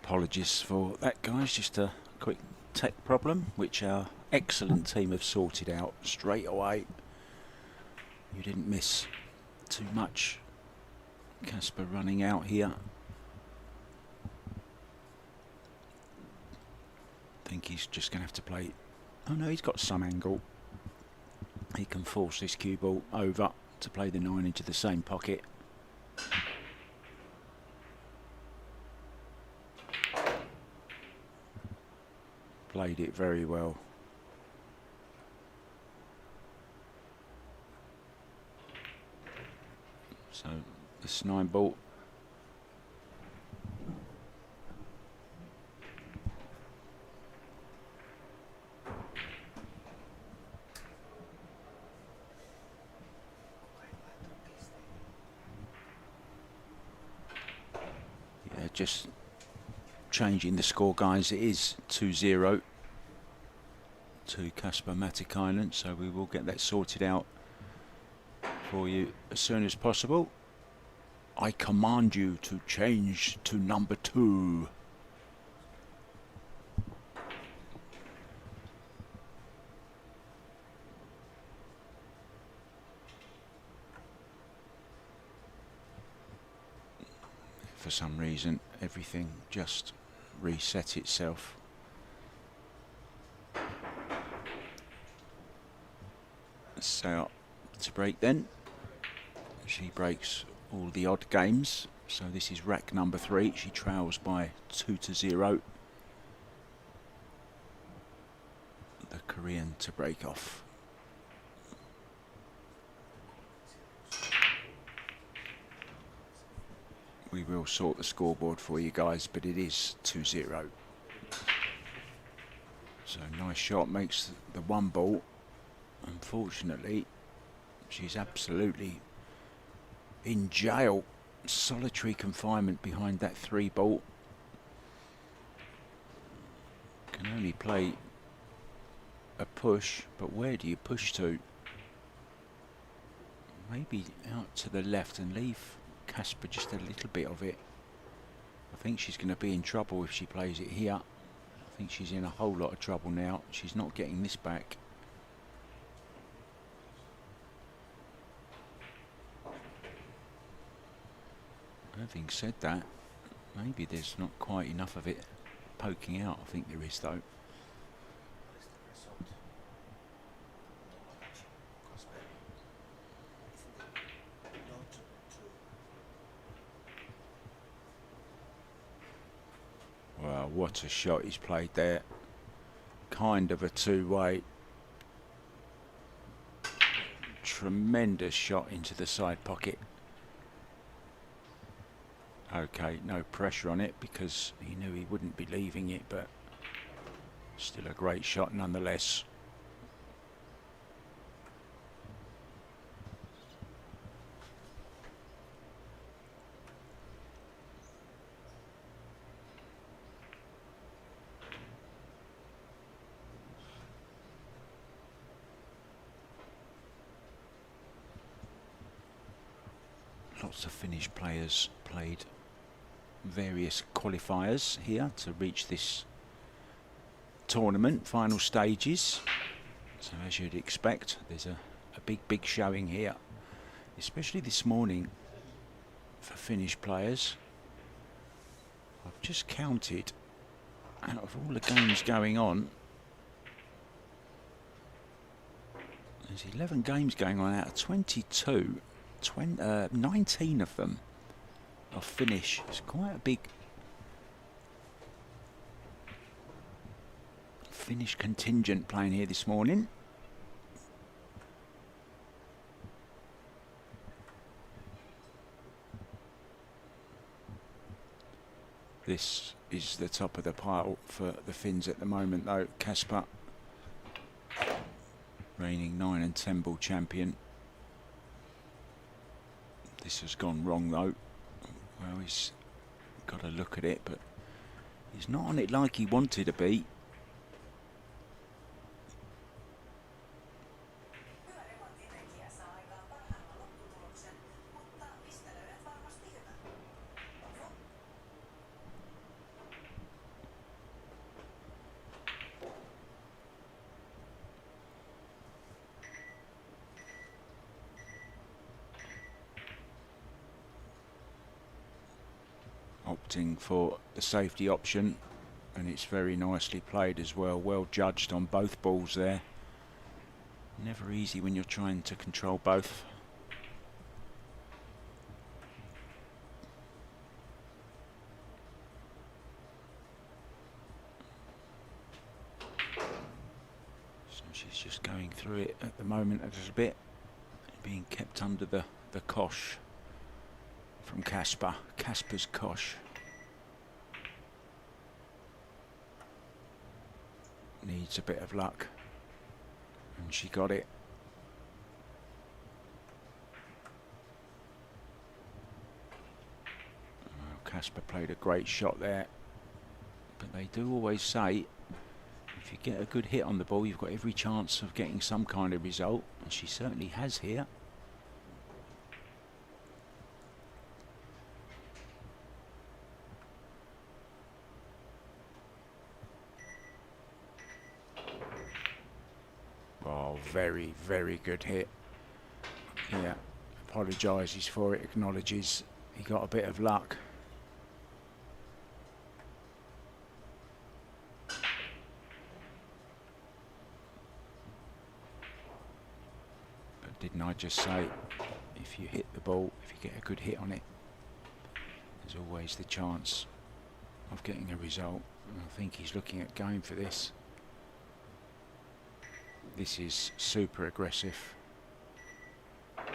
Apologies for that, guys. Just a quick tech problem, which our excellent team have sorted out straight away. You didn't miss too much. Casper running out here. I think he's just going to have to play. Oh no, he's got some angle. He can force this cue ball over to play the 9 into the same pocket. Played it very well. So this 9 ball. Yeah, just changing the score, guys. It is 2-0 to Casper Matikainen, so we will get that sorted out for you as soon as possible. I command you to change to number 2. For some reason, everything just reset itself. Seoa to break then. She breaks all the odd games, so this is rack number 3. She trails by 2-0. The Korean to break off. We will sort the scoreboard for you guys, but it is 2-0. So nice shot, makes the 1 ball. Unfortunately, she's absolutely in jail. Solitary confinement behind that 3 ball. Can only play a push, but where do you push to? Maybe out to the left and leave Casper just a little bit of it. I think she's going to be in trouble if she plays it here. I think she's in a whole lot of trouble now. She's not getting this back. Having said that, maybe there's not quite enough of it poking out. I think there is, though. Wow, what a shot he's played there. Kind of a 2-way. Tremendous shot into the side pocket. Okay, no pressure on it because he knew he wouldn't be leaving it, but still a great shot nonetheless. Lots of Finnish players played various qualifiers here to reach this tournament, final stages. So as you'd expect, there's a big showing here, especially this morning for Finnish players. I've just counted out of all the games going on, there's 11 games going on out of 22. 19 of them are Finnish. It's quite a big Finnish contingent playing here this morning. This is the top of the pile for the Finns at the moment, though. Casper, reigning 9 and 10 ball champion. This has gone wrong, though. Well, he's got to look at it, but he's not on it like he wanted to be. opting for the safety option, and it's very nicely played as well. Well judged on both balls there. Never easy when you're trying to control both. So she's just going through it at the moment a little bit, being kept under the cosh from Casper. Casper's cosh. Needs a bit of luck, and she got it. Well, Casper played a great shot there, but they do always say if you get a good hit on the ball, you've got every chance of getting some kind of result, and she certainly has here. Oh, very, very good hit. Yeah, apologises for it, acknowledges he got a bit of luck. But didn't I just say, if you hit the ball, if you get a good hit on it, there's always the chance of getting a result. And I think he's looking at going for this. This is super aggressive and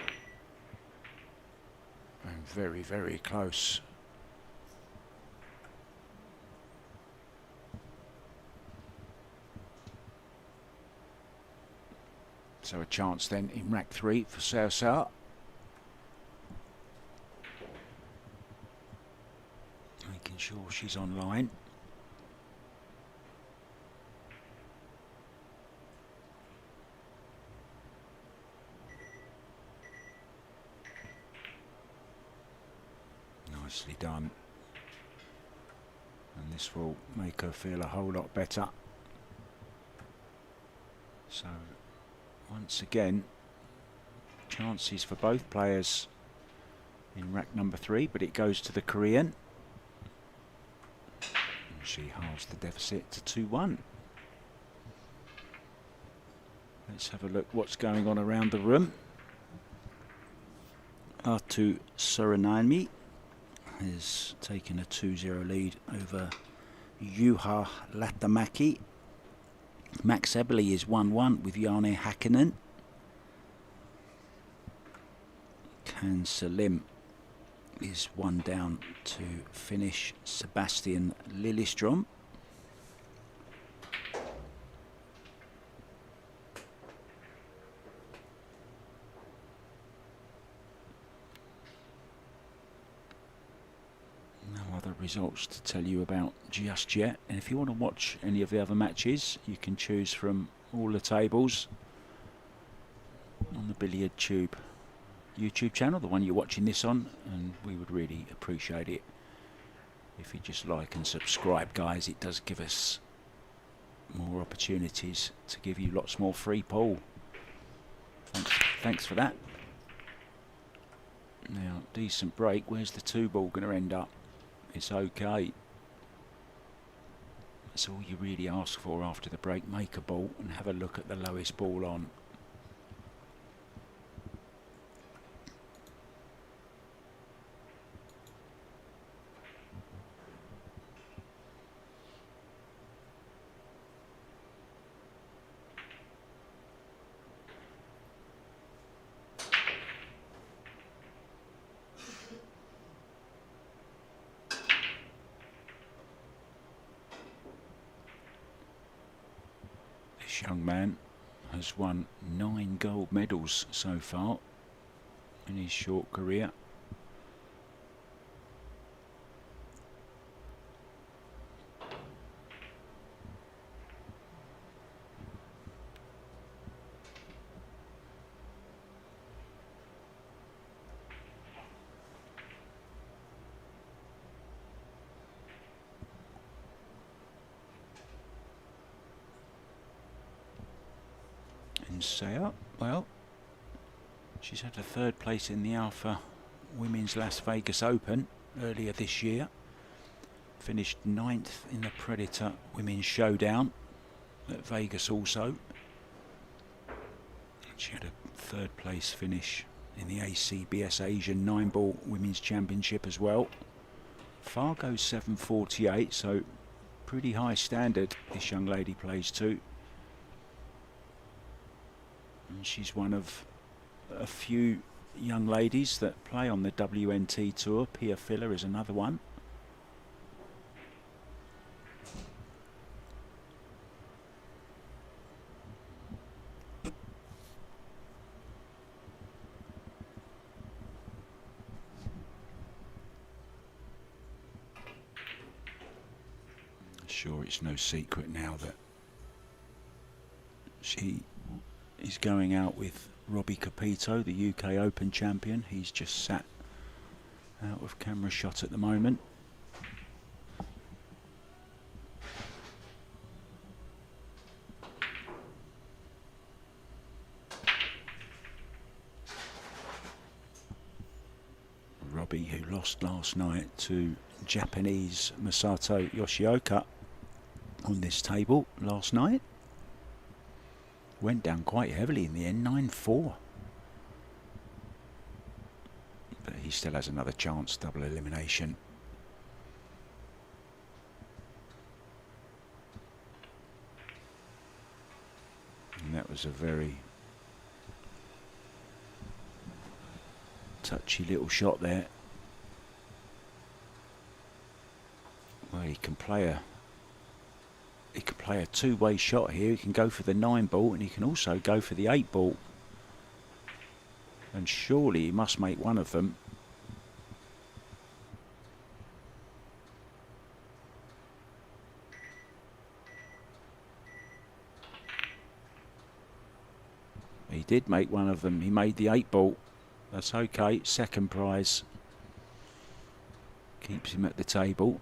very, very close. So a chance then in rack 3 for Seoa. Making sure she's online. Nicely done, and this will make her feel a whole lot better. So once again, chances for both players in rack number 3, but it goes to the Korean, and she halves the deficit to 2-1. Let's have a look what's going on around the room. Artu Suriname has taken a 2-0 lead over Juha Latamaki. Max Eberle is 1-1 with Janne Häkkinen. Can Salim is 1 down to Finnish Sebastian Lillistrom. Results to tell you about just yet, and if you want to watch any of the other matches, you can choose from all the tables on the Billiard Tube YouTube channel, the one you're watching this on, and we would really appreciate it if you just like and subscribe, guys. It does give us more opportunities to give you lots more free pool. Thanks for that. Now, decent break. Where's the 2 ball going to end up? It's okay. That's all you really ask for after the break. Make a ball and have a look at the lowest ball on. Young man has won 9 gold medals so far in his short career. Seoa, well, she's had a 3rd place in the Alpha Women's Las Vegas Open earlier this year. Finished 9th in the Predator Women's Showdown at Vegas also. She had a 3rd place finish in the ACBS Asian 9-ball Women's Championship as well. Fargo 748, so pretty high standard this young lady plays to. And she's one of a few young ladies that play on the WNT Tour. Pia Filler is another one. Sure, it's no secret now that she is going out with Robbie Capito, the UK Open champion. He's just sat out of camera shot at the moment. Robbie, who lost last night to Japanese Masato Yoshioka on this table last night. Went down quite heavily in the end, 9-4. But he still has another chance, double elimination. And that was a very touchy little shot there. Well, he can play a two-way shot here. He can go for the 9-ball and he can also go for the 8-ball. And surely he must make one of them. He did make one of them. He made the 8-ball. That's okay. 2nd prize. Keeps him at the table.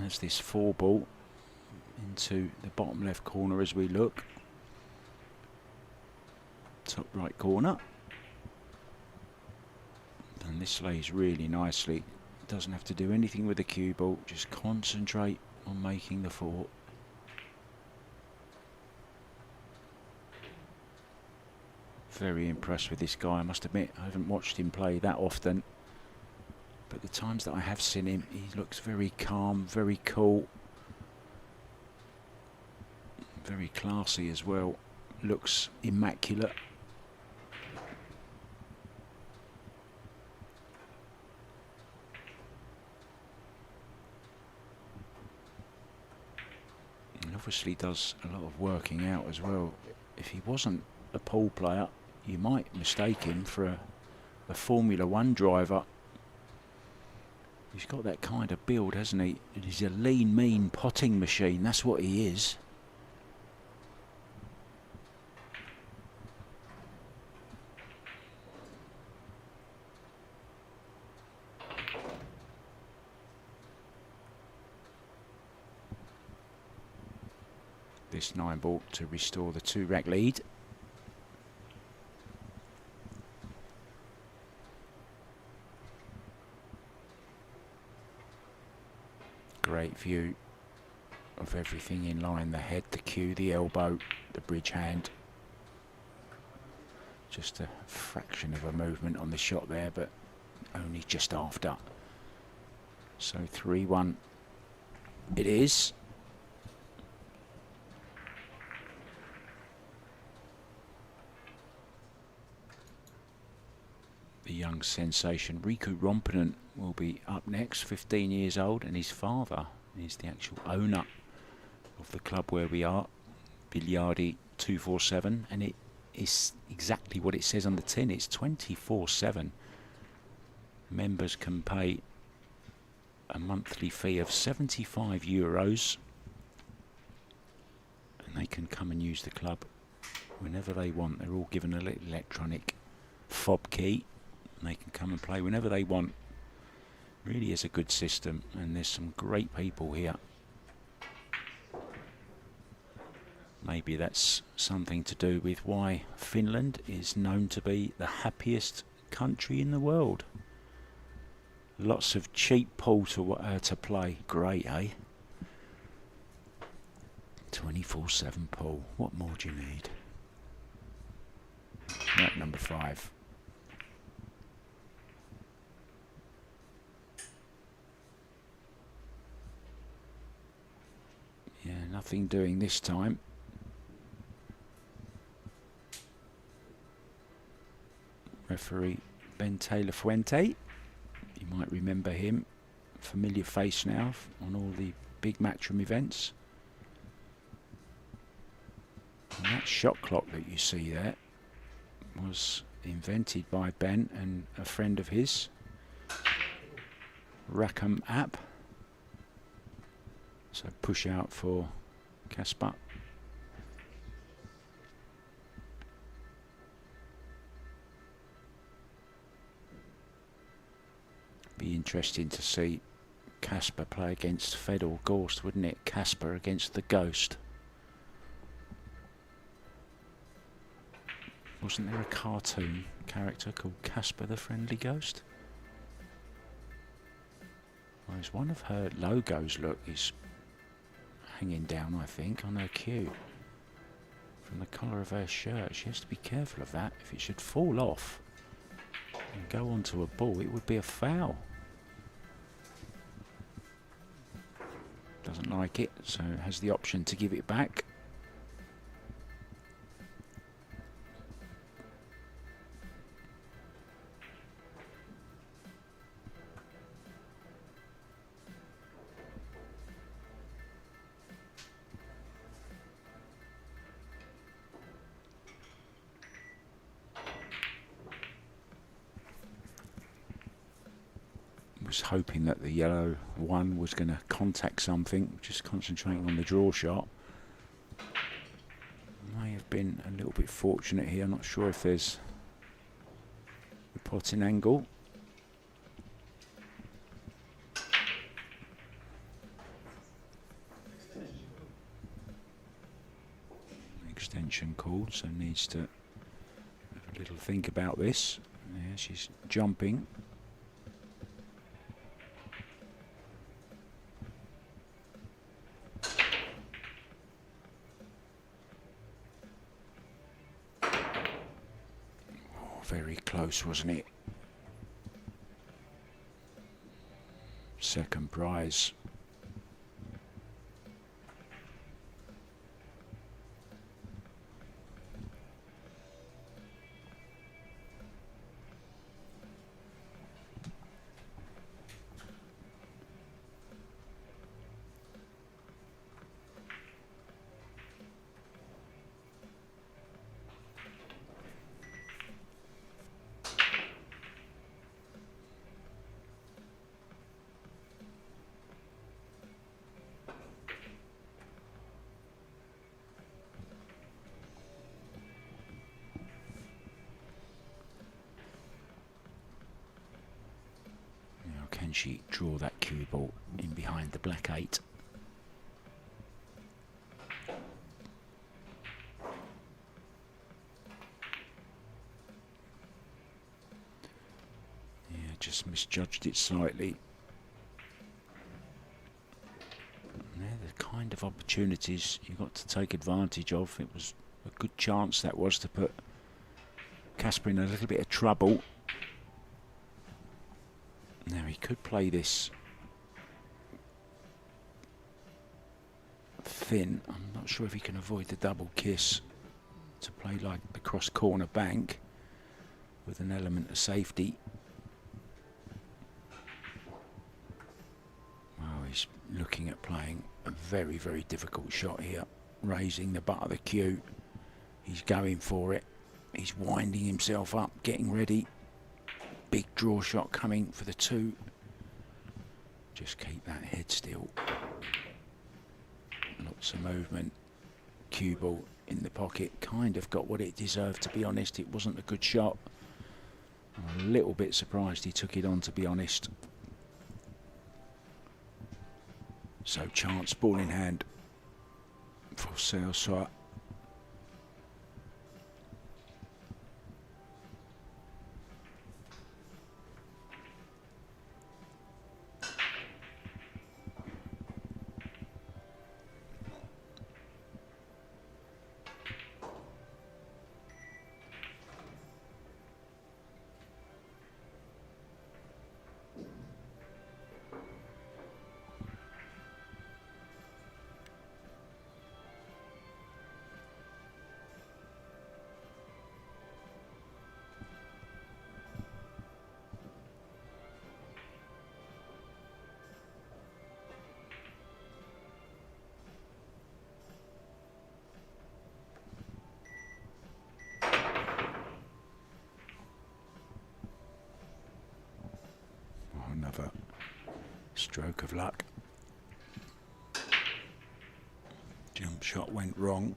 As this 4-ball into the bottom left corner as we look. Top right corner. And this lays really nicely. Doesn't have to do anything with the cue ball. Just concentrate on making the 4. Very impressed with this guy, I must admit. I haven't watched him play that often. But the times that I have seen him, he looks very calm, very cool. Very classy as well. Looks immaculate. And obviously does a lot of working out as well. If he wasn't a pool player, you might mistake him for a Formula 1 driver. He's got that kind of build, hasn't he? He's a lean, mean potting machine. That's what he is. This 9-ball to restore the 2-rack lead. Great view of everything in line. The head, the cue, the elbow, the bridge hand. Just a fraction of a movement on the shot there, but only just after. So 3-1 it is. The young sensation Riku Rompinen will be up next, 15 years old, and his father is the actual owner of the club where we are, Biljardi 247, and it is exactly what it says on the tin. It's 24/7. Members can pay a monthly fee of €75, and they can come and use the club whenever they want. They're all given a little electronic fob key. And they can come and play whenever they want. Really is a good system, and there's some great people here. Maybe that's something to do with why Finland is known to be the happiest country in the world. Lots of cheap pool to play. Great, eh? 24/7 pool. What more do you need? Right, number 5. Yeah, nothing doing this time. Referee Ben Taylor Fuente. You might remember him. Familiar face now on all the big Matchroom events. And that shot clock that you see there was invented by Ben and a friend of his, Rackham app. So push out for Casper. Be interesting to see Casper play against Fed or Gorst, wouldn't it? Casper against the Ghost. Wasn't there a cartoon character called Casper the Friendly Ghost? Well, it's one of her logos, look, is hanging down, I think, on her cue. From the collar of her shirt. She has to be careful of that. If it should fall off and go onto a ball, it would be a foul. Doesn't like it, so has the option to give it back. Was hoping that the yellow one was going to contact something, just concentrating on the draw shot. May have been a little bit fortunate here. I'm not sure if there's a potting angle. Extension called, so needs to have a little think about this. Yeah, she's jumping. Very close, wasn't it? Second prize. Can she draw that cue ball in behind the black 8? Yeah, just misjudged it slightly. And they're the kind of opportunities you've got to take advantage of. It was a good chance that was to put Casper in a little bit of trouble. Now he could play this thin. I'm not sure if he can avoid the double kiss to play like the cross corner bank with an element of safety. Oh, he's looking at playing a very, very difficult shot here. Raising the butt of the cue. He's going for it. He's winding himself up, getting ready. Big draw shot coming for the 2. Just keep that head still. Lots of movement. Cue ball in the pocket. Kind of got what it deserved, to be honest. It wasn't a good shot. I'm a little bit surprised he took it on, to be honest. So chance, ball in hand for Seoa. Stroke of luck. Jump shot went wrong.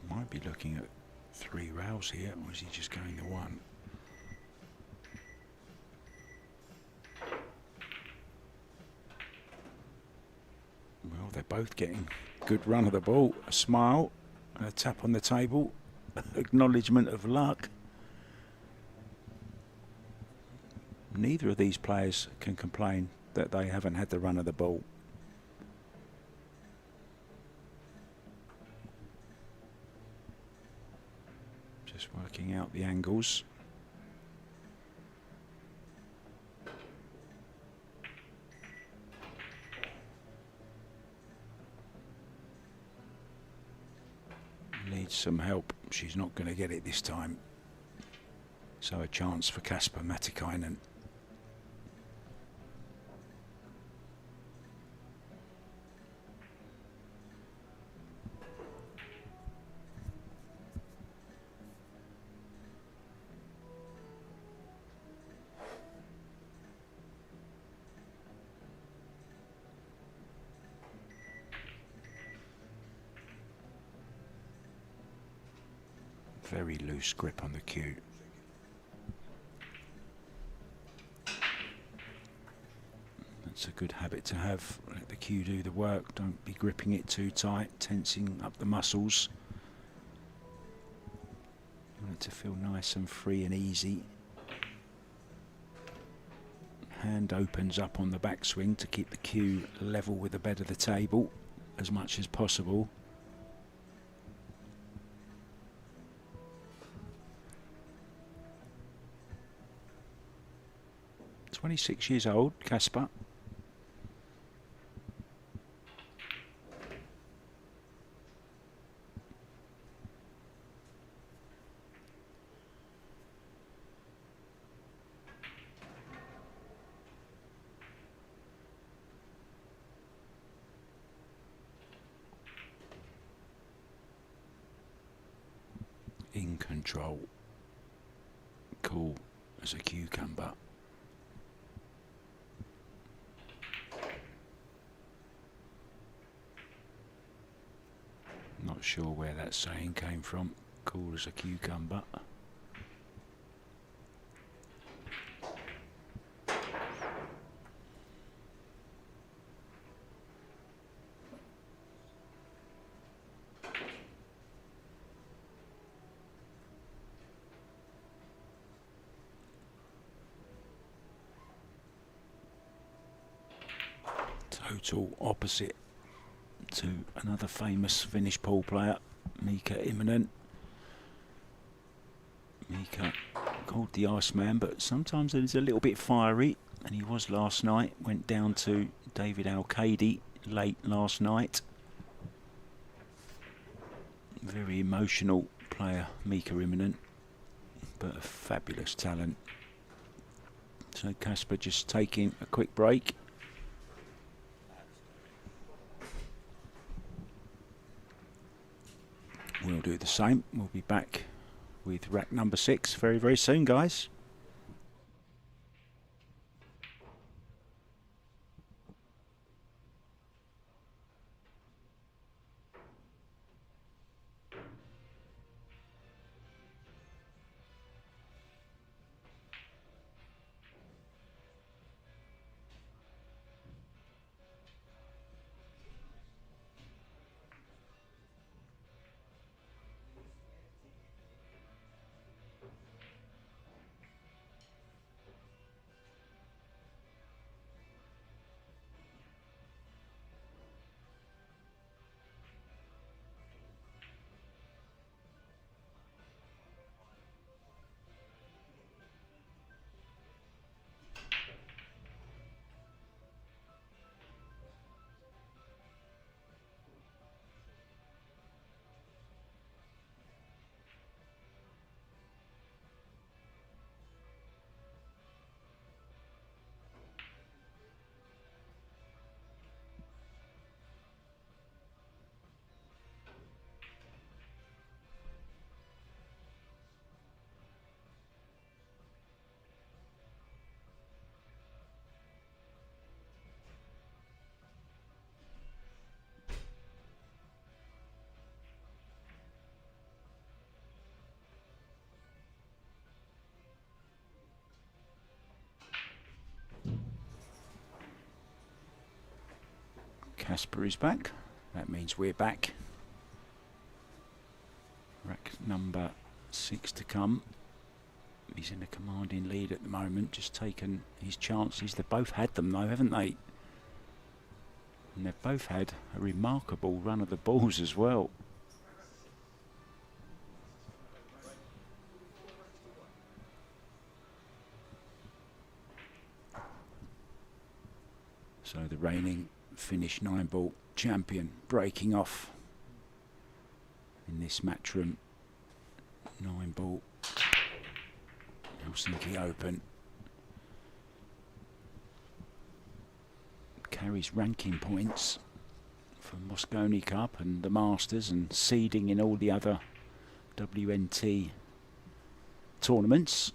Might be looking at 3 rails here, or is he just going the one? Well, they're both getting good run of the ball. A smile and a tap on the table. Acknowledgement of luck. Neither of these players can complain that they haven't had the run of the ball. Just working out the angles. Needs some help. She's not going to get it this time. So a chance for Casper Matikainen. Very loose grip on the cue. That's a good habit to have. Let the cue do the work. Don't be gripping it too tight, tensing up the muscles. You want it to feel nice and free and easy. Hand opens up on the backswing to keep the cue level with the bed of the table as much as possible. 26 years old, Casper. In control. Cool as a cucumber. Not sure where that saying came from. Cool as a cucumber. Total opposite to another famous Finnish pool player, Matikainen. Mika called the Iceman, but sometimes he's a little bit fiery, and he was last night. Went down to David Al-Kadi late last night. Very emotional player, Matikainen, but a fabulous talent. So Casper just taking a quick break. We'll do the same. We'll be back with rack number 6 very, very soon, guys. Casper is back. That means we're back. Rack number 6 to come. He's in a commanding lead at the moment, just taken his chances. They've both had them though, haven't they? And they've both had a remarkable run of the balls as well. So the reigning Finnish 9-ball champion breaking off in this Matchroom 9-ball Helsinki Open. Carries ranking points for Mosconi Cup and the Masters and seeding in all the other WNT tournaments.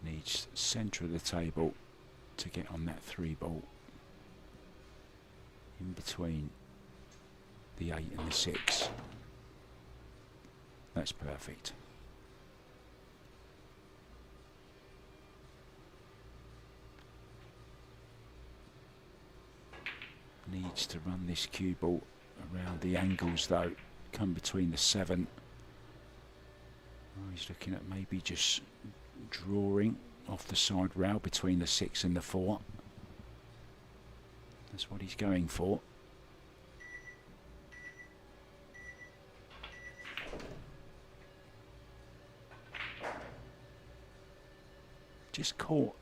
Needs centre of the table to get on that 3-ball. In between the 8 and the 6. That's perfect. Needs to run this cue ball around the angles though. Come between the 7. Oh, he's looking at maybe just drawing off the side rail between the 6 and the 4. That's what he's going for. Just caught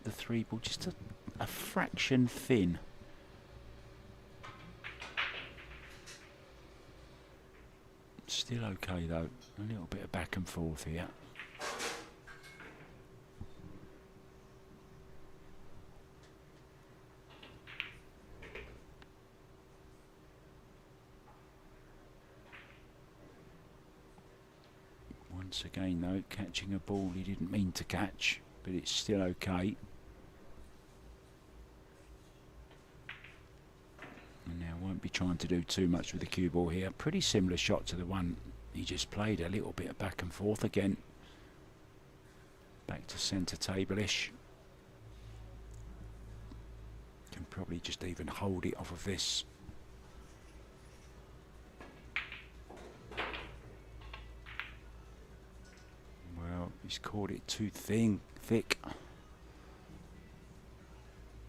the 3-ball just a fraction thin. Still okay though, a little bit of back and forth here. Once again though, catching a ball he didn't mean to catch, but it's still okay. And now won't be trying to do too much with the cue ball here. Pretty similar shot to the one he just played, a little bit of back and forth again. Back to centre table-ish. Can probably just even hold it off of this. Well, he's caught it too thick.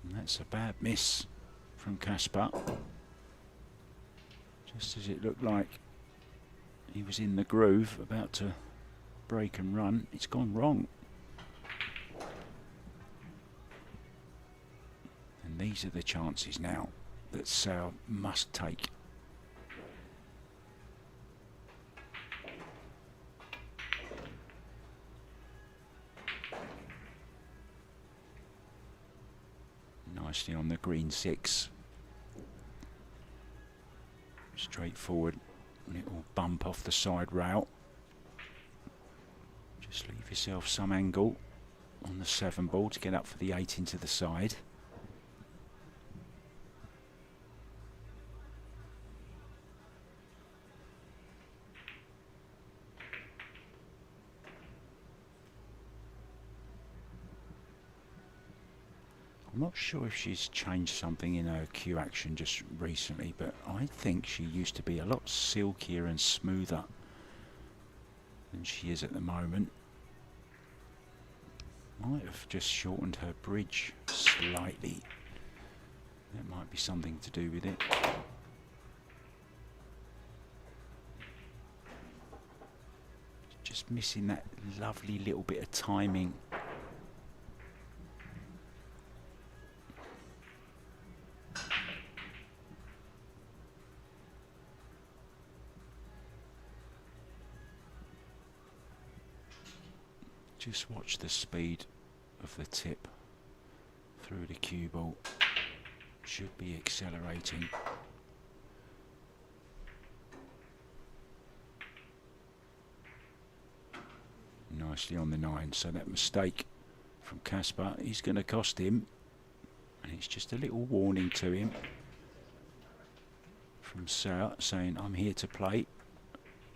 And that's a bad miss from Casper. Just as it looked like he was in the groove, about to break and run, it's gone wrong. And these are the chances now that Seoa must take. Nicely on the green 6. Straightforward, little bump off the side rail. Just leave yourself some angle on the 7-ball to get up for the 8 into the side. I'm not sure if she's changed something in her cue action just recently, but I think she used to be a lot silkier and smoother than she is at the moment. Might have just shortened her bridge slightly. That might be something to do with it. Just missing that lovely little bit of timing. Just watch the speed of the tip through the cue ball. Should be accelerating. Nicely on the 9, so that mistake from Casper. He's going to cost him, and it's just a little warning to him from Seoa saying, I'm here to play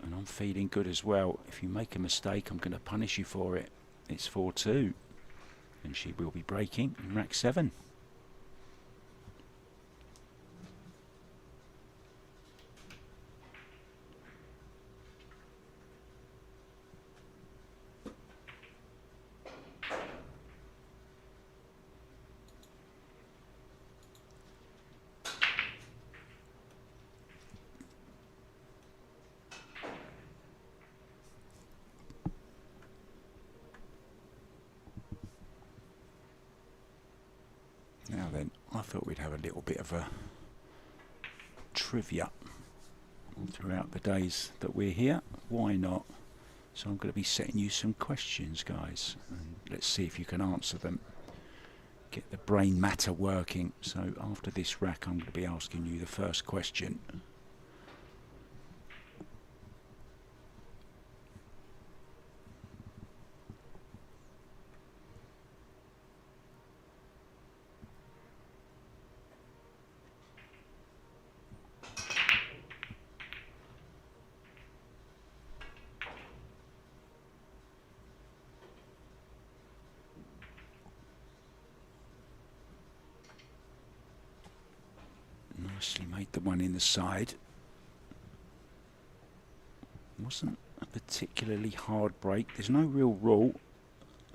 and I'm feeling good as well. If you make a mistake, I'm going to punish you for it. It's 4-2, and she will be breaking in rack 7. Now then, I thought we'd have a little bit of a trivia throughout the days that we're here. Why not? So I'm going to be setting you some questions, guys, and let's see if you can answer them. Get the brain matter working. So after this rack, I'm going to be asking you the first question. Nicely made the one in the side. Wasn't a particularly hard break. There's no real rule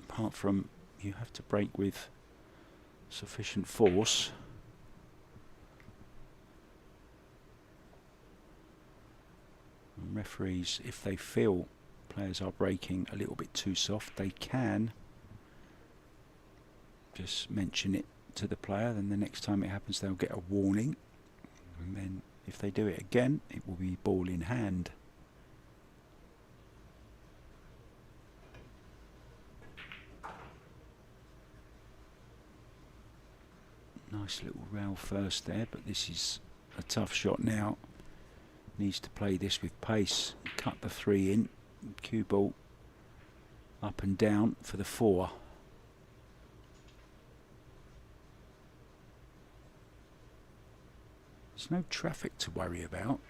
apart from you have to break with sufficient force. And referees, if they feel players are breaking a little bit too soft, they can just mention it to the player. Then the next time it happens, they'll get a warning. And then if they do it again, it will be ball in hand. Nice little rail first there, but this is a tough shot now. Needs to play this with pace. Cut the 3 in. Cue ball up and down for the 4. There's no traffic to worry about.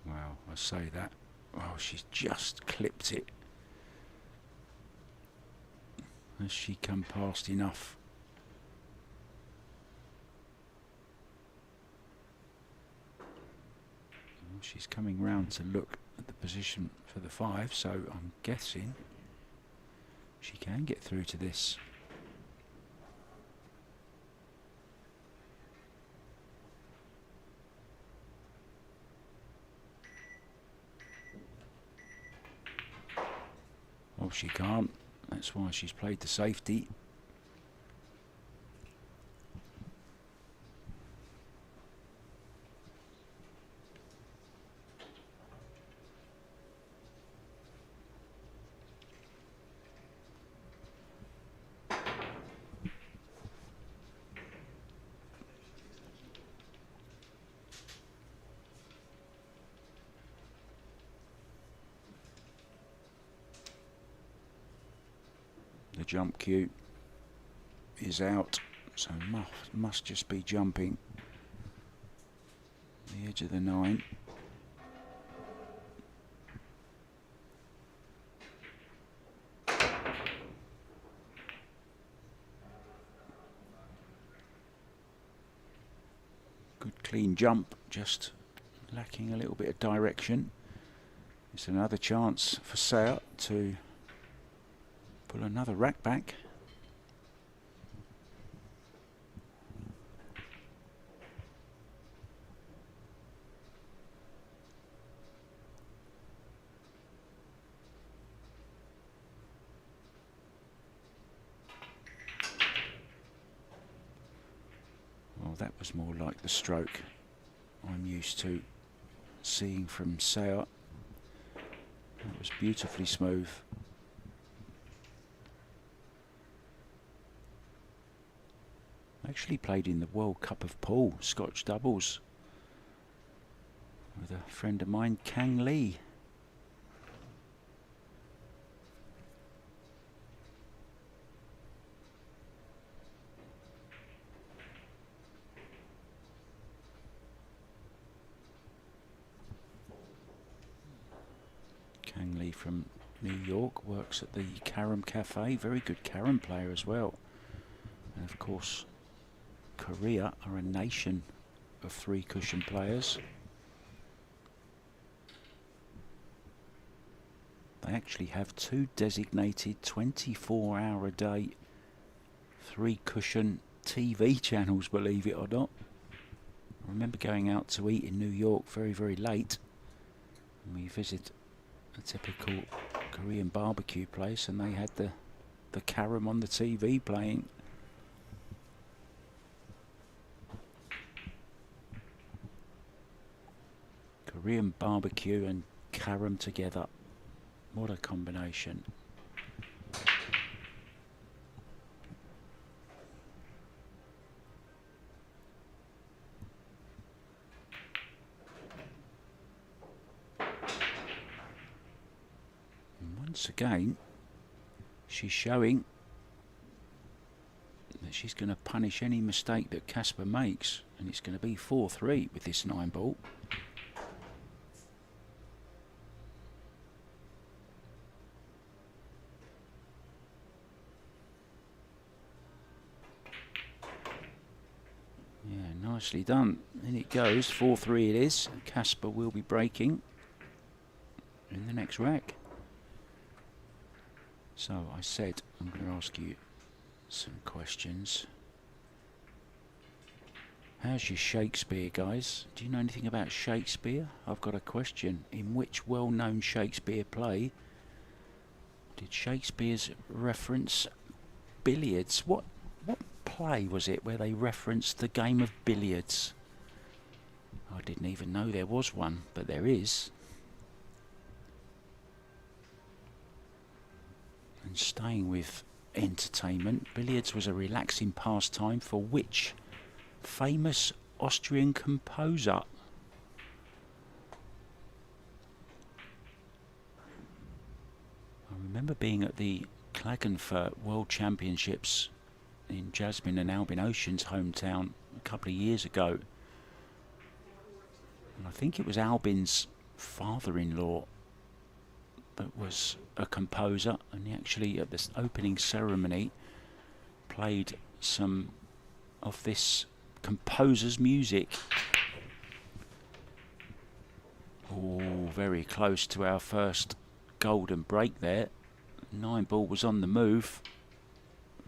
Wow, I say that. Oh, she's just clipped it. Has she come past enough? Well, she's coming round to look at the position for the 5, so I'm guessing she can get through to this. Well, she can't. That's why she's played the safety. The jump cue is out, so must just be jumping the edge of the 9. Good clean jump, just lacking a little bit of direction. It's another chance for Seoa to pull another rack back. Well, that was more like the stroke I'm used to seeing from Seoa. That was beautifully smooth. Actually played in the World Cup of Pool, Scotch doubles, with a friend of mine, Kang Lee. Kang Lee from New York works at the Carom Cafe, very good Carom player as well. And of course, Korea are a nation of 3-cushion players. They actually have 2 designated 24-hour-a-day 3-cushion TV channels, believe it or not. I remember going out to eat in New York very, very late, and we visited a typical Korean barbecue place, and they had the Carom on the TV playing. Korean barbecue and Carom together. What a combination. And once again, she's showing that she's going to punish any mistake that Casper makes, and it's going to be 4-3 with this 9-ball. Nicely done. In it goes, 4-3 it is. Casper will be breaking in the next rack. So I said I'm going to ask you some questions. How's your Shakespeare, guys? Do you know anything about Shakespeare? I've got a question. In which well-known Shakespeare play did Shakespeare's reference billiards? What play was it where they referenced the game of billiards? I didn't even know there was one, but there is. And staying with entertainment, billiards was a relaxing pastime for which famous Austrian composer? I remember being at the Klagenfurt World Championships in Jasmine and Albin Ocean's hometown a couple of years ago, and I think it was Albin's father-in-law that was a composer, and he actually at this opening ceremony played some of this composer's music. Oh, very close to our first golden break there. 9-ball was on the move.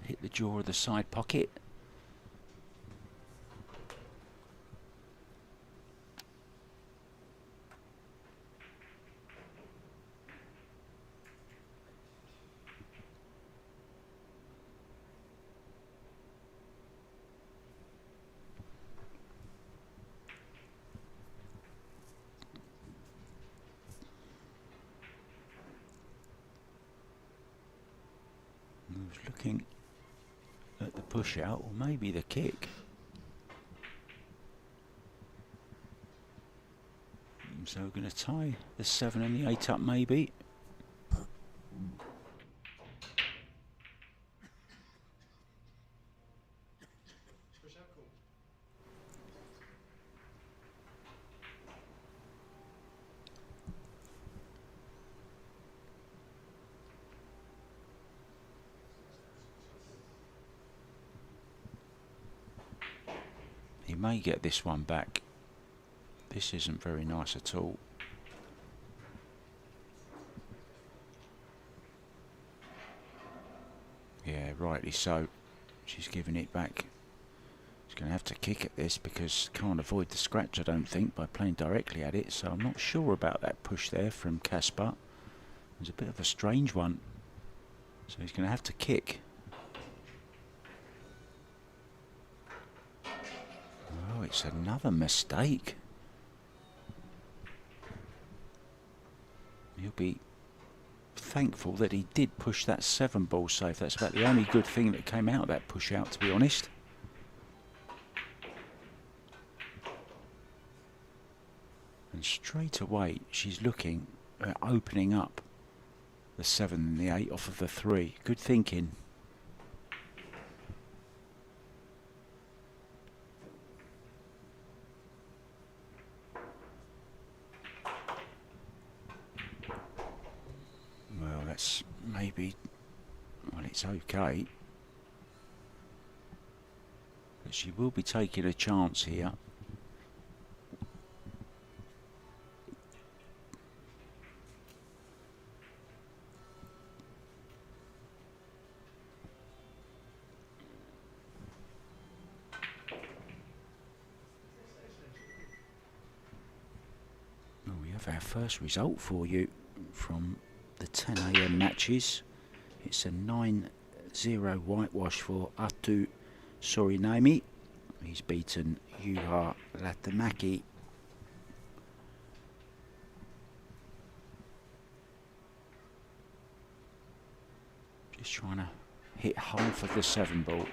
Hit the jaw of the side pocket. I was looking at the push out, or maybe the kick. So we're going to tie the 7 and the 8 up, maybe. He may get this one back. This isn't very nice at all. Yeah, rightly so. She's giving it back. She's going to have to kick at this because can't avoid the scratch, I don't think, by playing directly at it. So I'm not sure about that push there from Casper. It was a bit of a strange one. So he's going to have to kick. Oh, it's another mistake. He'll be thankful that he did push that 7-ball safe. That's about the only good thing that came out of that push out, to be honest. straight away she's looking at opening up the 7 and the 8 off of the 3. Good thinking. Well, that's maybe, well, it's okay. But she will be taking a chance here. Well, we have our first result for you from the 10 AM matches. It's a 9-0 whitewash for Atu Sorinami. He's beaten Juha Latamaki. Just trying to hit half of the 7 ball.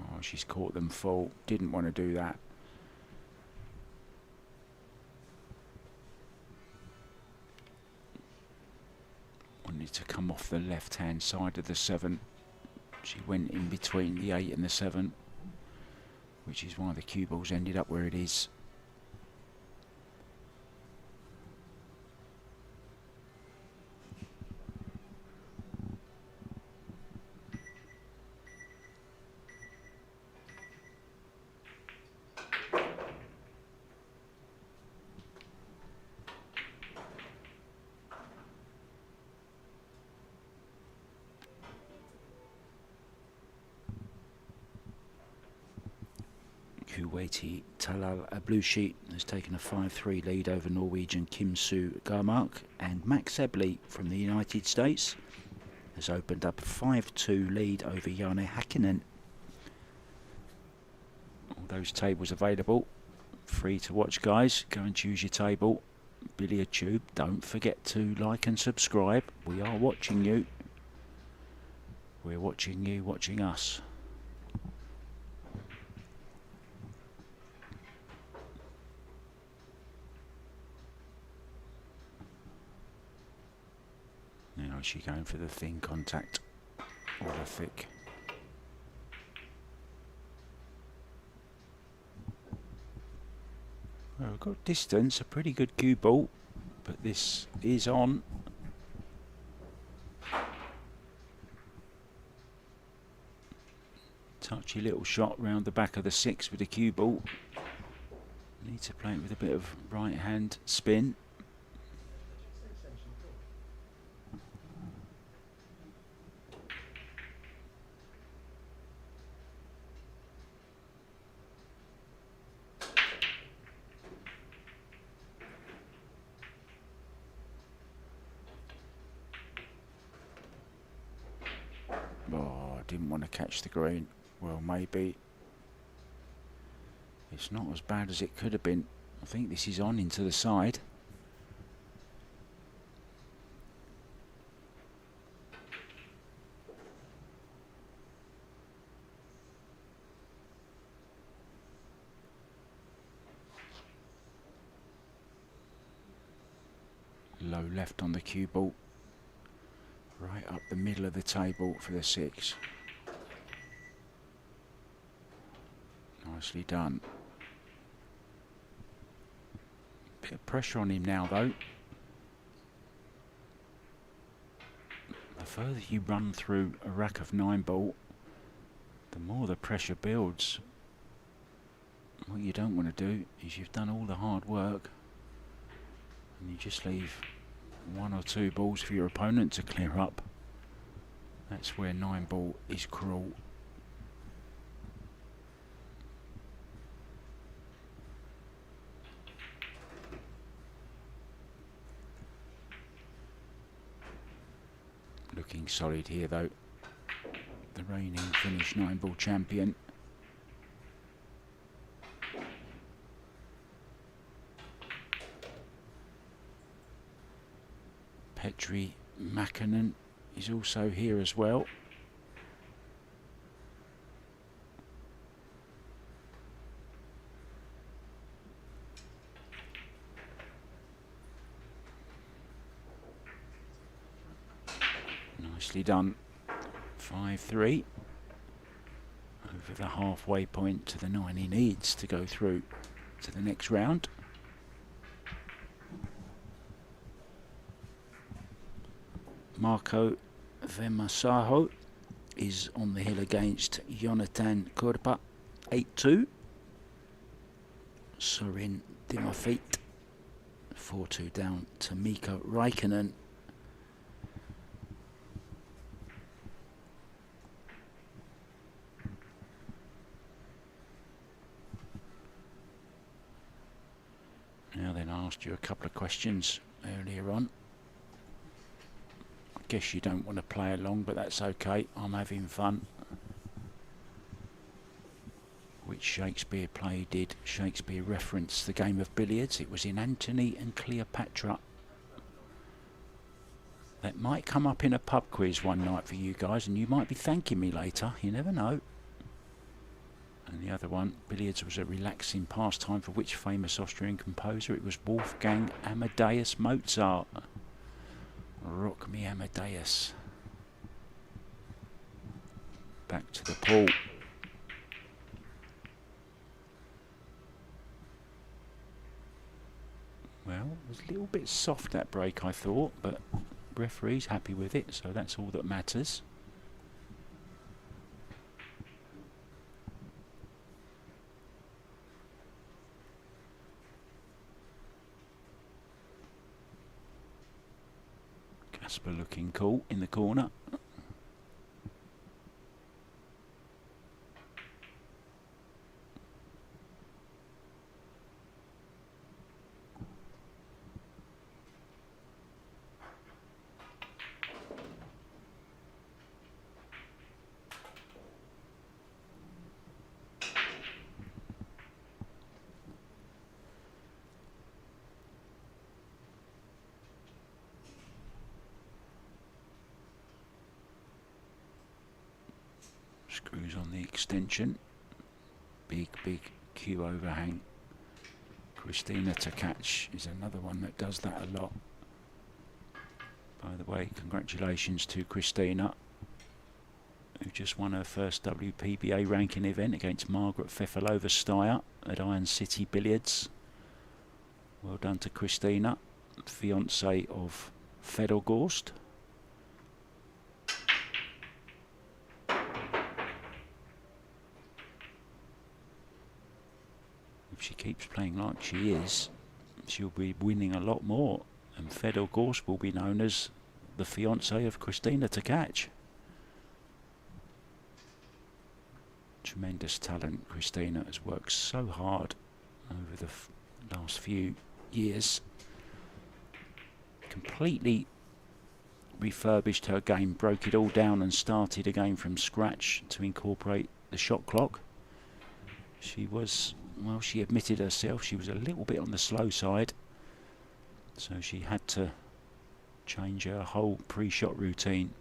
Oh, she's caught them full. Didn't want to do that. Wanted to come off the left-hand side of the 7. She went in between the 8 and the 7, which is why the cue balls ended up where it is. Kuwaiti Talal Ablushi has taken a 5-3 lead over Norwegian Kim Soo Garmark, and Max Ebley from the United States has opened up a 5-2 lead over Jane Hakkinen. All those tables available, free to watch, guys. Go and choose your table. Billiard Tube, don't forget to like and subscribe. We are watching you. We're watching you, watching us. Now is she going for the thin contact or the thick? Well, we've got distance, a pretty good cue ball, but this is on. Touchy little shot round the back of the 6 with the cue ball. Need to play it with a bit of right hand spin. Oh, I didn't want to catch the green. Well, maybe. It's not as bad as it could have been. I think this is on into the side. Low left on the cue ball. Right up the middle of the table for the 6. Nicely done. Bit of pressure on him now, though. The further you run through a rack of 9 ball, the more the pressure builds. What you don't want to do is you've done all the hard work and you just leave 1 or 2 balls for your opponent to clear up. That's where 9 ball is cruel. Looking solid here though. The reigning Finnish 9 ball champion. Petri Mäkinen is also here as well. Nicely done. 5-3. Over the halfway point to the 9 he needs to go through to the next round. Marco Vemasaho is on the hill against Jonathan Korpa, 8-2. Sorin Dimofit, 4-2 down to Mika Räikkönen. Now then, I asked you a couple of questions earlier on. I guess you don't want to play along, but that's okay. I'm having fun. Which Shakespeare play did Shakespeare reference the game of billiards? It was in Antony and Cleopatra. That might come up in a pub quiz one night for you guys, and you might be thanking me later. You never know. And the other one, billiards was a relaxing pastime for which famous Austrian composer? It was Wolfgang Amadeus Mozart. Rock me Amadeus. Back to the pool. Well, it was a little bit soft that break, I thought, but referee's happy with it, so that's all that matters. Casper looking cool in the corner. Screws on the extension. Big Q overhang. Christina to catch is another one that does that a lot. By the way, congratulations to Christina, who just won her first WPBA ranking event against Margaret Fefalova-Steyer at Iron City Billiards. Well done to Christina, fiance of Fedor Gorst. If she keeps playing like she is, she'll be winning a lot more, and Fedor Gorst will be known as the fiance of Christina to catch. Tremendous talent. Christina has worked so hard over the last few years. Completely refurbished her game, broke it all down and started again from scratch to incorporate the shot clock. She was, well, she admitted herself she was a little bit on the slow side, so she had to change her whole pre-shot routine,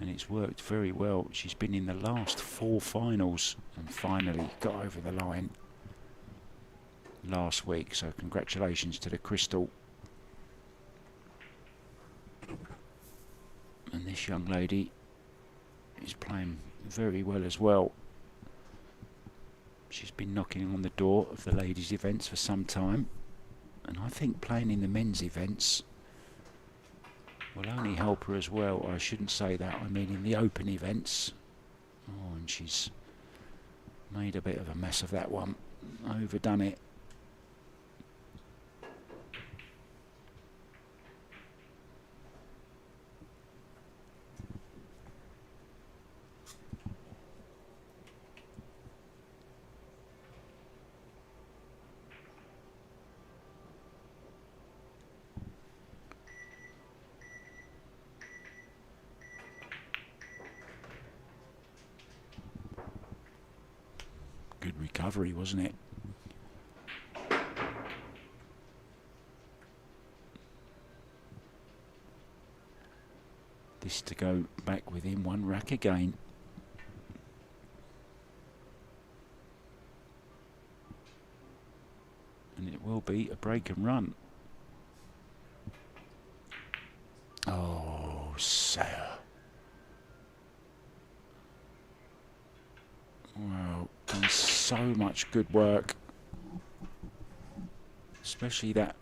and it's worked very well. She's been in the last 4 finals and finally got over the line last week, so congratulations to the Crystal. And this young lady is playing very well as well. She's been knocking on the door of the ladies' events for some time, and I think playing in the men's events will only help her as well. I shouldn't say that, I mean in the open events. Oh, and she's made a bit of a mess of that one, overdone it. Good recovery, wasn't it? This to go back within 1 rack again. And it will be a break and run. Oh, so much good work, especially that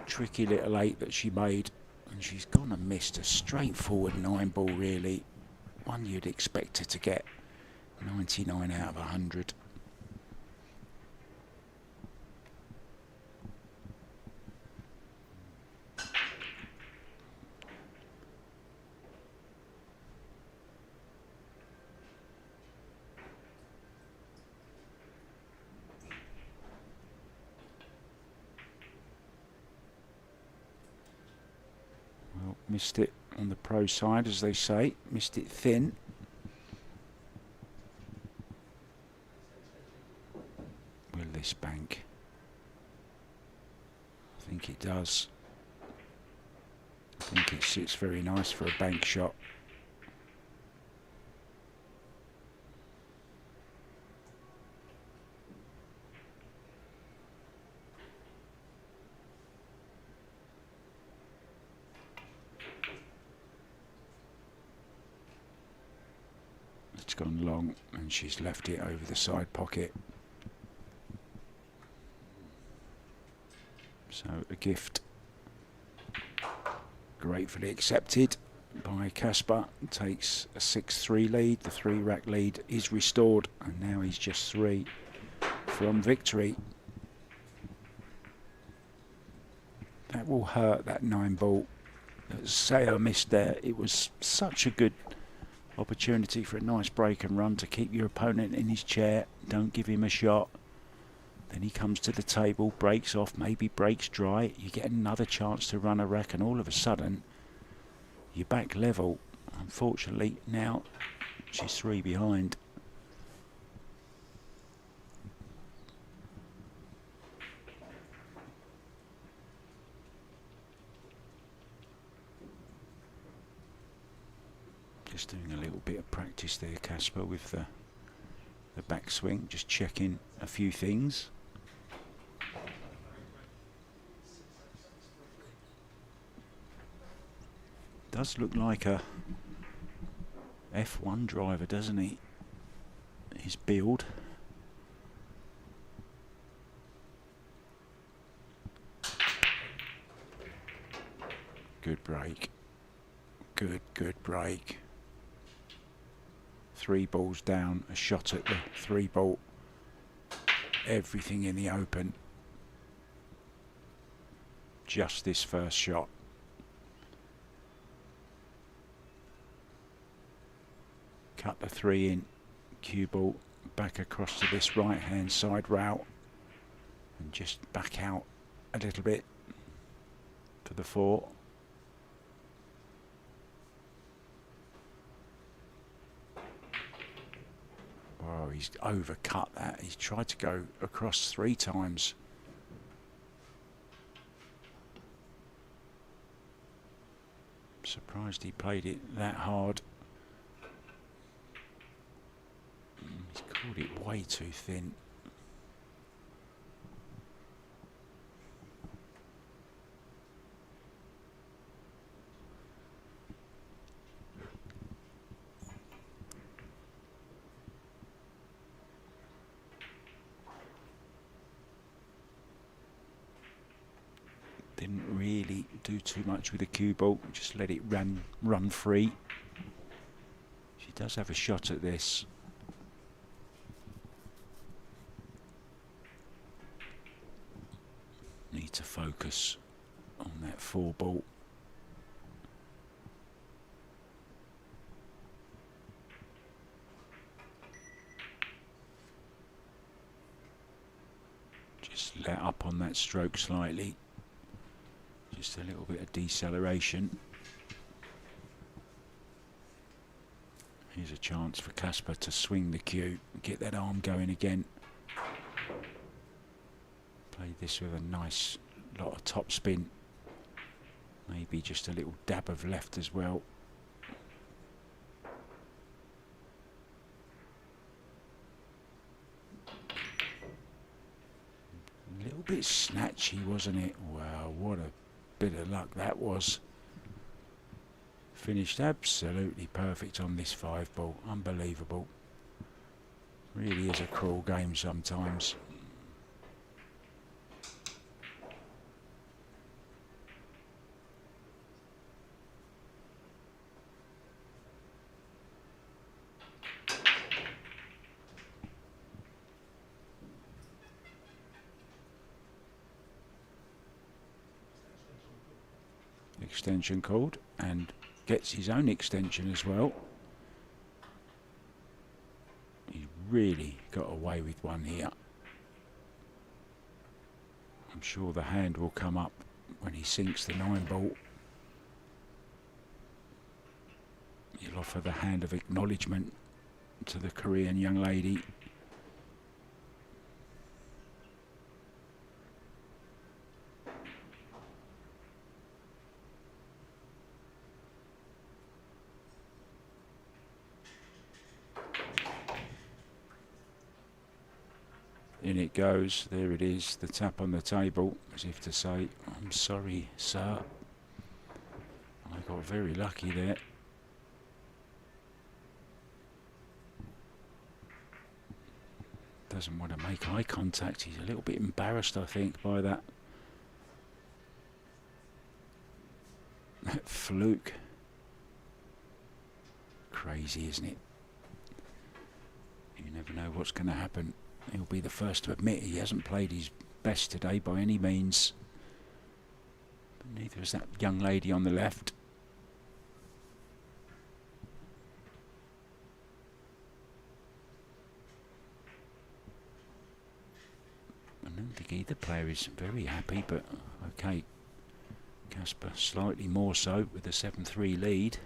tricky little 8 that she made, and she's gone and missed a straightforward 9-ball really, one you'd expect her to get 99 out of 100. Missed it on the pro side, as they say. Missed it thin. Will this bank? I think it does. I think it sits very nice for a bank shot. It's gone long and she's left it over the side pocket. So a gift gratefully accepted by Casper. Takes a 6-3 lead. The 3-rack lead is restored, and now he's just 3 from victory. That will hurt, that 9-ball that Seoa missed there. It was such a good opportunity for a nice break and run to keep your opponent in his chair. Don't give him a shot. Then he comes to the table, breaks off, maybe breaks dry. You get another chance to run a rack, and all of a sudden you're back level. Unfortunately, now she's 3 behind. Just doing a little bit of practice there, Casper, with the backswing, just checking a few things. Does look like a F1 driver, doesn't he? His build. Good break. Good break. 3 balls down, a shot at the 3-ball. Everything in the open. Just this first shot. Cut the 3 in, cue ball back across to this right hand side route and just back out a little bit for the 4. Oh, he's overcut that. He's tried to go across 3 times. Surprised he played it that hard. He's called it way too thin. Didn't really do too much with the cue ball, just let it run free. She does have a shot at this. Need to focus on that 4 ball. Just let up on that stroke slightly. Just a little bit of deceleration. Here's a chance for Casper to swing the cue, get that arm going again. Play this with a nice lot of top spin. Maybe just a little dab of left as well. A little bit snatchy, wasn't it? Wow, what a bit of luck that was. Finished absolutely perfect on this 5 ball. Unbelievable. Really is a cruel game sometimes. Extension called, and gets his own extension as well. He really got away with one here. I'm sure the hand will come up when he sinks the 9-ball. He'll offer the hand of acknowledgement to the Korean young lady. In it goes, there it is, the tap on the table, as if to say, I'm sorry, sir. I got very lucky there. Doesn't want to make eye contact. He's a little bit embarrassed, I think, by that. That fluke. Crazy, isn't it? You never know what's going to happen. He'll be the first to admit he hasn't played his best today by any means. But neither has that young lady on the left. I don't think either player is very happy, but okay. Casper slightly more so with a 7-3 lead.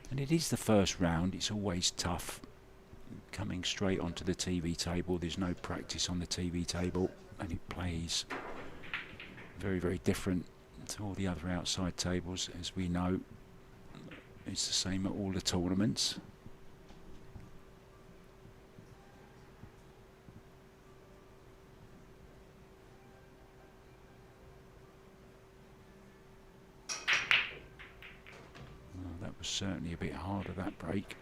And it is the first round, it's always tough. Coming straight onto the TV table, there's no practice on the TV table, and it plays very, very different to all the other outside tables, as we know. It's the same at all the tournaments. Well, that was certainly a bit harder, that break.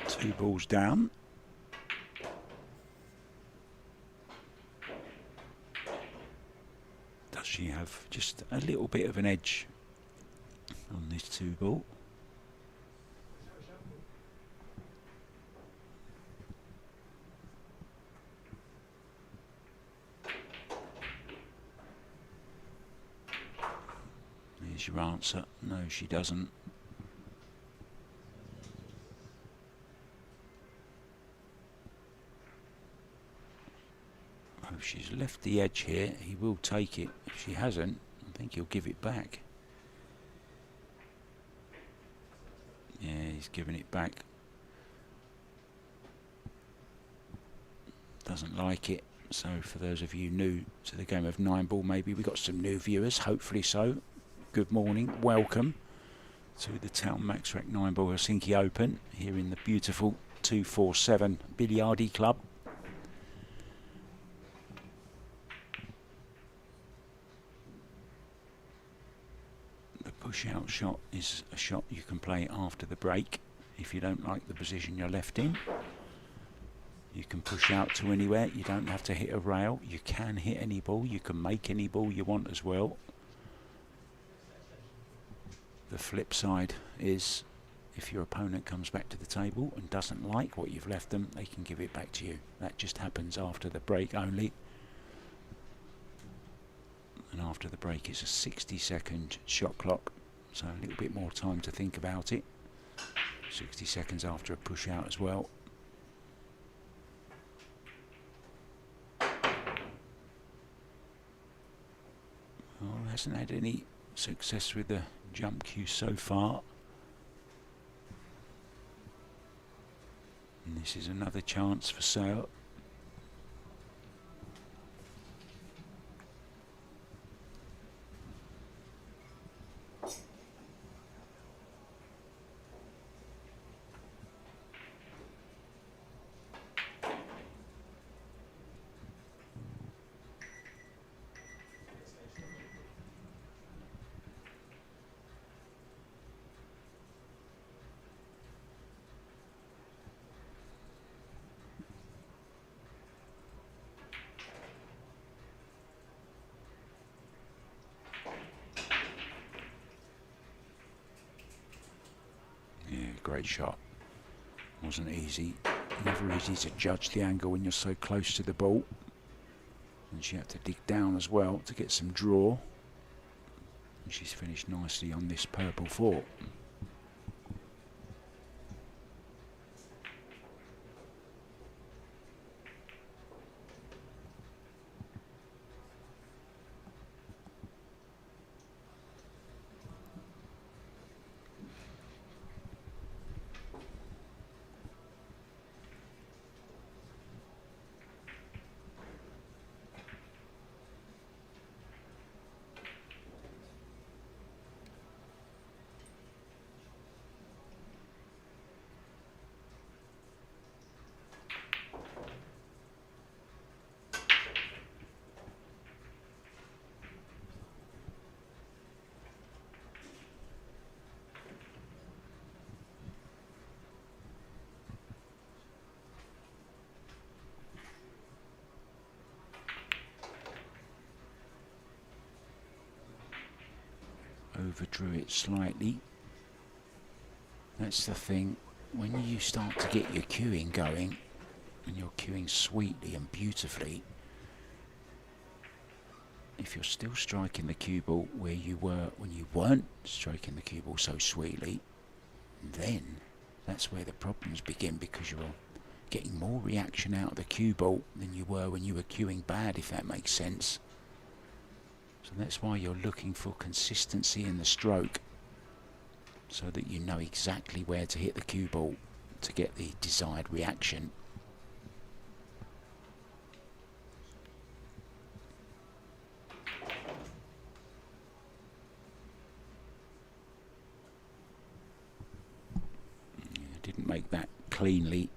Two balls down. Does she have just a little bit of an edge on this 2-ball? There's your answer. No, she doesn't. If she's left the edge here, he will take it. If she hasn't, I think he'll give it back. Yeah, he's giving it back. Doesn't like it. So for those of you new to the game of 9-ball, maybe we got some new viewers, hopefully so. Good morning, welcome to the Taom MaxRack 9-ball Helsinki Open here in the beautiful 247 Billiardi Club. Push-out shot is a shot you can play after the break if you don't like the position you're left in. You can push out to anywhere. You don't have to hit a rail. You can hit any ball. You can make any ball you want as well. The flip side is if your opponent comes back to the table and doesn't like what you've left them, they can give it back to you. That just happens after the break only. And after the break it's a 60-second shot clock, so a little bit more time to think about it. 60 seconds after a push out as well. Well, hasn't had any success with the jump cue so far. And this is another chance for Seoa. great shot. Wasn't easy. Never easy to judge the angle when you're so close to the ball. And she had to dig down as well to get some draw. And she's finished nicely on this purple 4. Overdrew it slightly. That's the thing, when you start to get your cueing going, and you're cueing sweetly and beautifully, if you're still striking the cue ball where you were when you weren't striking the cue ball so sweetly, then that's where the problems begin, because you're getting more reaction out of the cue ball than you were when you were cueing bad, if that makes sense. So that's why you're looking for consistency in the stroke, so that you know exactly where to hit the cue ball to get the desired reaction. Didn't make that cleanly,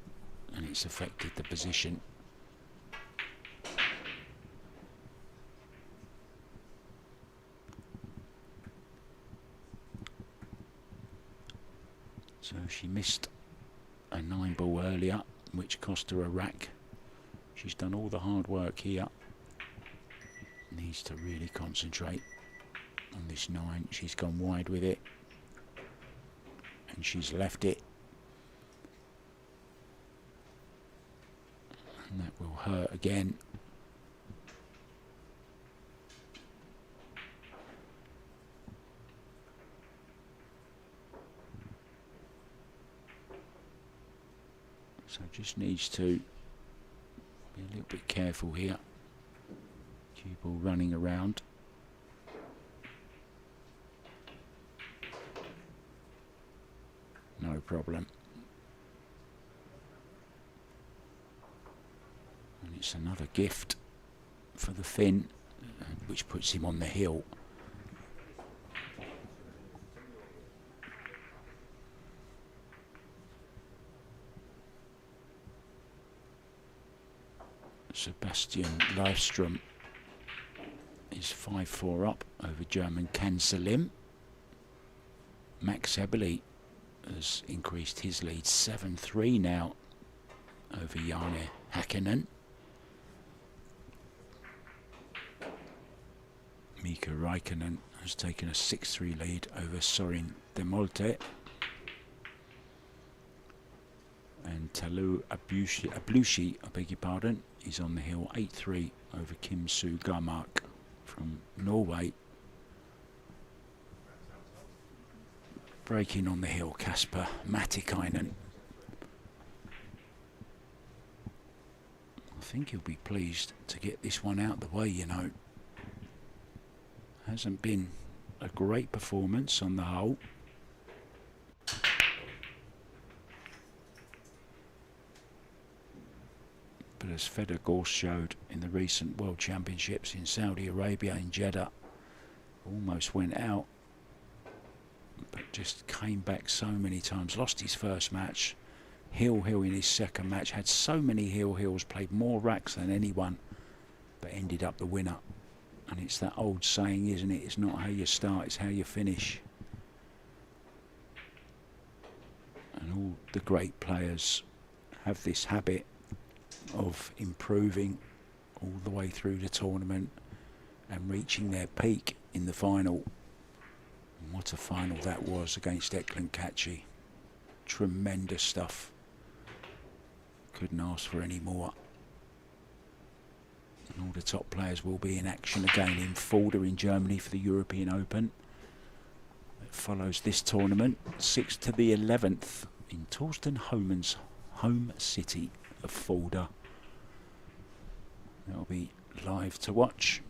and it's affected the position. So she missed a 9-ball earlier, which cost her a rack. She's done all the hard work here. Needs to really concentrate on this 9. She's gone wide with it, and she's left it. And that will hurt again. So just needs to be a little bit careful here. Cue ball running around. No problem. And it's another gift for the Finn, which puts him on the hill. Sebastian Leifstrom is 5-4 up over German Kanselim. Max Eberle has increased his lead 7-3 now over Janne Häkkinen. Mika Räikkönen has taken a 6-3 lead over Sorin Demolte. And Talu Ablushi, I beg your pardon, is on the hill 8-3 over Kim Soo Garmark from Norway. Breaking on the hill, Casper Matikainen. I think he'll be pleased to get this one out the way, you know. Hasn't been a great performance on the whole. But as Fedor Gorst showed in the recent World Championships in Saudi Arabia in Jeddah, almost went out, but just came back so many times. Lost his first match, heel in his second match, had so many hills, played more racks than anyone, but ended up the winner. And it's that old saying, isn't it? It's not how you start, it's how you finish. And all the great players have this habit of improving all the way through the tournament and reaching their peak in the final. And what a final that was against Eklan Kachi. Tremendous stuff. Couldn't ask for any more. And all the top players will be in action again in Fulda in Germany for the European Open. It follows this tournament, 6th to the 11th in Torsten Homan's home city of Fulda. That'll be live to watch.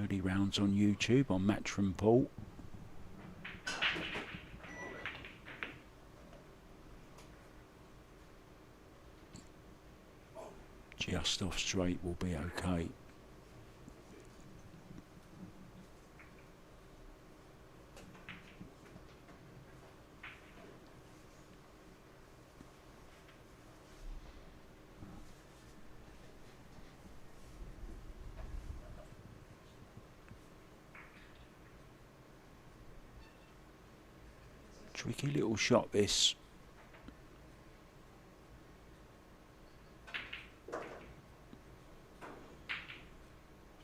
Early rounds on YouTube on Matchroom World. Just off straight will be okay. Tricky little shot this.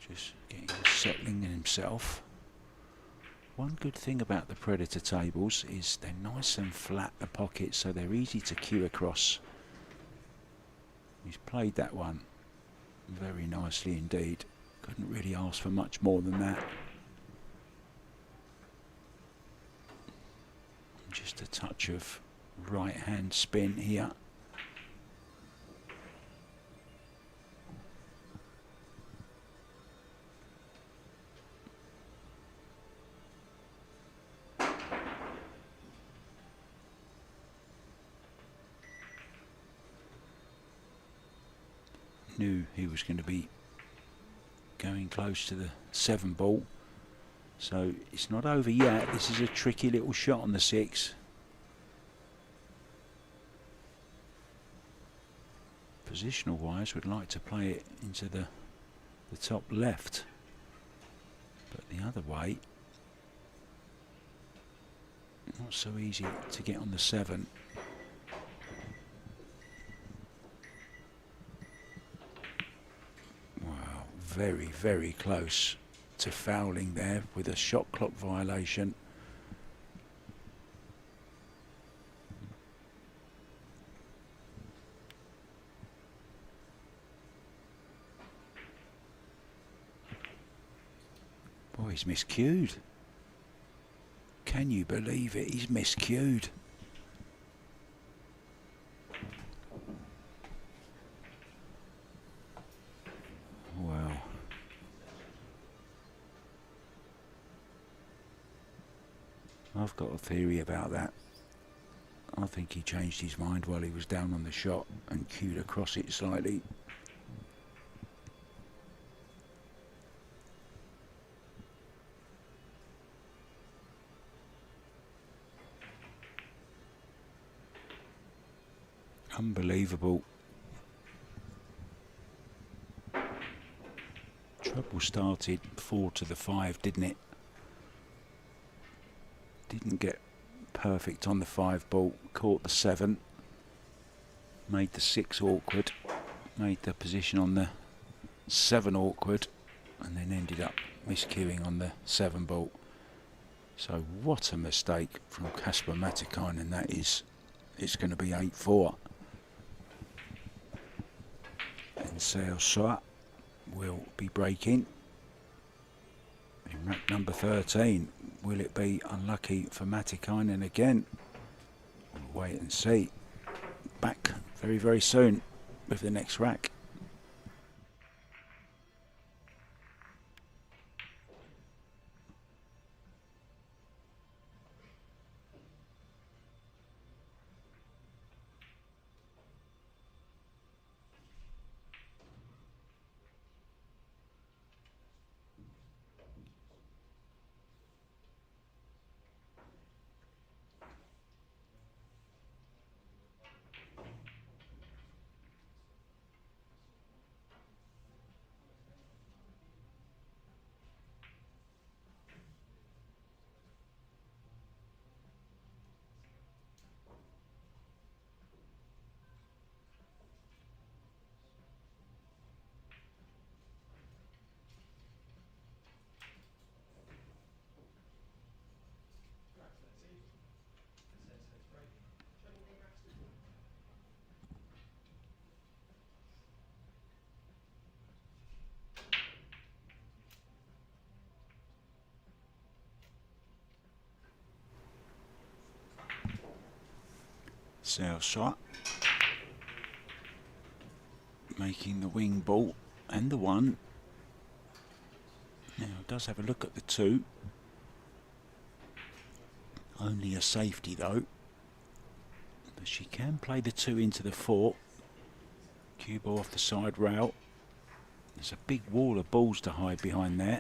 Just getting settling in himself. One good thing about the Predator tables is they're nice and flat, the pockets, so they're easy to cue across. He's played that one very nicely indeed. Couldn't really ask for much more than that. Just a touch of right hand spin here. Knew he was going to be going close to the 7 ball. So it's not over yet. This is a tricky little shot on the 6. Positional wise, would like to play it into the top left, but the other way, not so easy to get on the 7. Wow, very, very close to fouling there with a shot clock violation. Boy, he's miscued. Can you believe it? He's miscued. Wow. I've got a theory about that. I think he changed his mind while he was down on the shot and cued across it slightly. Unbelievable. Trouble started 4 to the 5, didn't it? Didn't get perfect on the 5 ball, caught the 7, made the 6 awkward, made the position on the 7 awkward, and then ended up miscuing on the 7 ball. So what a mistake from Casper Matikainen that is. It's going to be 8-4. And Seoa will be breaking in rack number 13. Will it be unlucky for Matikainen again? We'll wait and see. Back very, very soon with the next rack. Seoa making the wing ball and the one. Now does have a look at the two. Only a safety though. But she can play the two into the four. Cue ball off the side rail. There's a big wall of balls to hide behind there.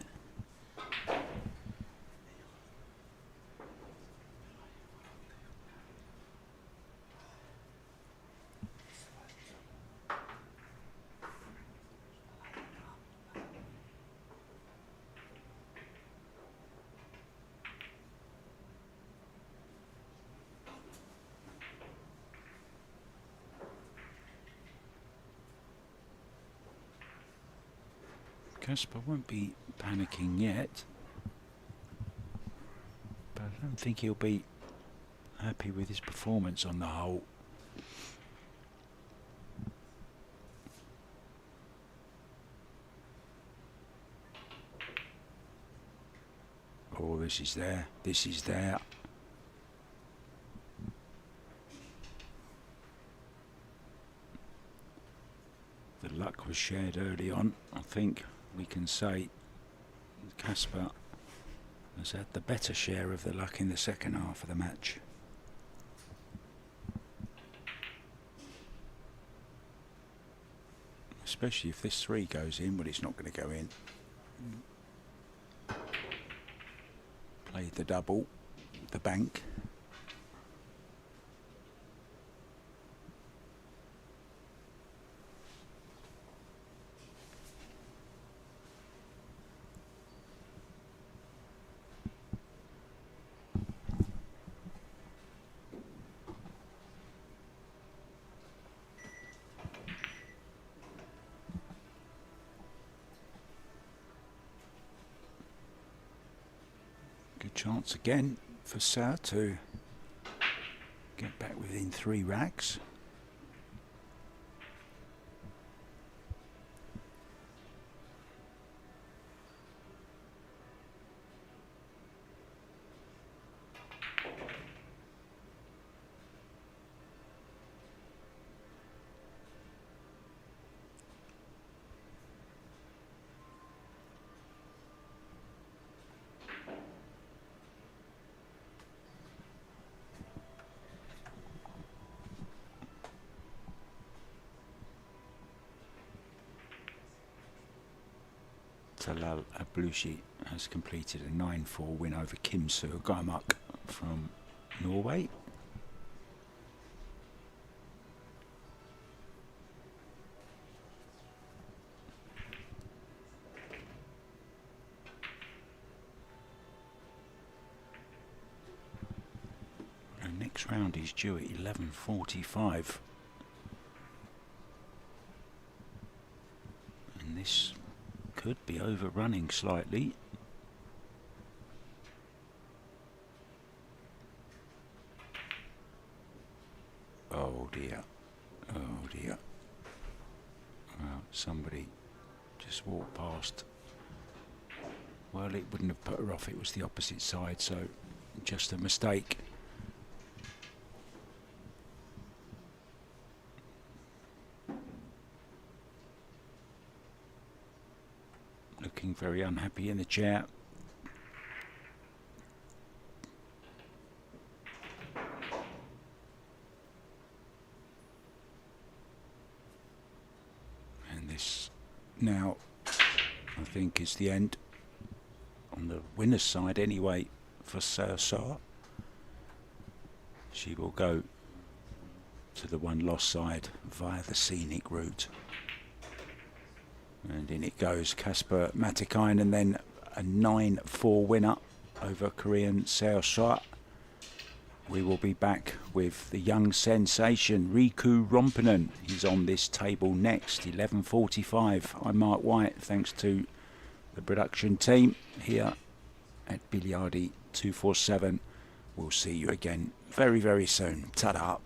Casper won't be panicking yet, but I don't think he'll be happy with his performance on the whole. Oh, this is there. This is there. The luck was shared early on, I think. We can say Casper has had the better share of the luck in the second half of the match. Especially if this three goes in, but it's not going to go in. Played the double, the bank. Chance again for Seoa to get back within 3 racks. Talal Ablushi has completed a 9-4 win over Kim Seoa from Norway. And next round is due at 11:45. And this could be overrunning slightly. Oh dear. Oh dear. Well, somebody just walked past. Well, it wouldn't have put her off, it was the opposite side, so just a mistake. Looking very unhappy in the chair. And this now, I think, is the end on the winner's side anyway for Seoa. She will go to the one-loss side via the scenic route. And in it goes Casper Matikainen, and then a 9-4 winner over Korean Seoa. We will be back with the young sensation Riku Rompinen. He's on this table next, 11:45. I'm Mark White, thanks to the production team here at Biliardi 247. We'll see you again very, very soon. Ta-da.